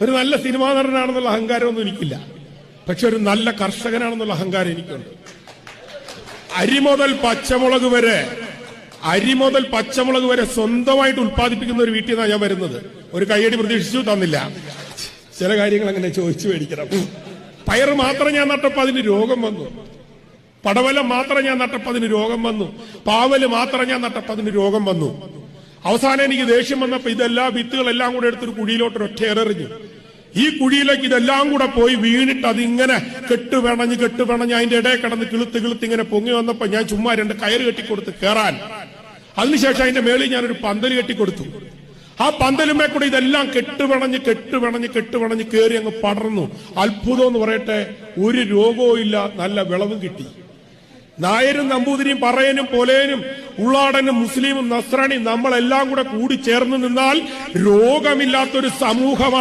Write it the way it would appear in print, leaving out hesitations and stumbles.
ഒരു നല്ല സിനിമാ നടനാണെന്നുള്ള അഹങ്കാരമൊന്നും എനിക്കില്ല. പക്ഷെ ഒരു നല്ല കർഷകനാണെന്നുള്ള അഹങ്കാരം എനിക്കുണ്ട്. അരി മുതൽ പച്ചമുളക് വരെ സ്വന്തമായിട്ട് ഉത്പാദിപ്പിക്കുന്ന ഒരു വീട്ടിൽ നിന്നാണ് ഞാൻ വരുന്നത്. ഒരു കയ്യടി പ്രതീക്ഷിച്ചു, തന്നില്ല. ചില കാര്യങ്ങൾ അങ്ങനെ ചോദിച്ചു മേടിക്കണം. പയറ് മാത്രം ഞാൻ നട്ടപ്പോൾ അതിന് രോഗം വന്നു. പടവലം മാത്രം ഞാൻ നട്ടപ്പോൾ അതിന് രോഗം വന്നു. പാവല് മാത്രം ഞാൻ നട്ടപ്പോൾ അതിന് രോഗം വന്നു. അവസാനം എനിക്ക് ദേഷ്യം വന്നപ്പോ ഇതെല്ലാം വിത്തുകളെല്ലാം കൂടെ എടുത്തൊരു കുഴിയിലോട്ട് ഒറ്റ എറിഞ്ഞു. ഈ കുഴിയിലേക്ക് ഇതെല്ലാം കൂടെ പോയി വീണിട്ട് അതിങ്ങനെ കെട്ടുപിണഞ്ഞ് അതിന്റെ ഇടയിൽ കിടന്ന് കിളുത്ത് ഇങ്ങനെ പൊങ്ങി വന്നപ്പോ ഞാൻ ചുമ്മാ 2 കയറ് കെട്ടിക്കൊടുത്ത് കയറാൻ. അതിനുശേഷം അതിന്റെ മേളിൽ ഞാനൊരു പന്തൽ കെട്ടിക്കൊടുത്തു. ആ പന്തലുമേ കൂടെ ഇതെല്ലാം കെട്ടുപിണഞ്ഞ് കയറി അങ്ങ് പടർന്നു. അത്ഭുതം എന്ന് പറയട്ടെ, ഒരു രോഗവും ഇല്ല, നല്ല വിളവും കിട്ടി. നായരും നമ്പൂതിരിയും പറയനും പൊലേനും ഉള്ളാടനും മുസ്ലിമും നസ്രാണിയും നമ്മളെല്ലാം കൂടെ കൂടി ചേർന്ന് നിന്നാൽ രോഗമില്ലാത്തൊരു സമൂഹമാണ്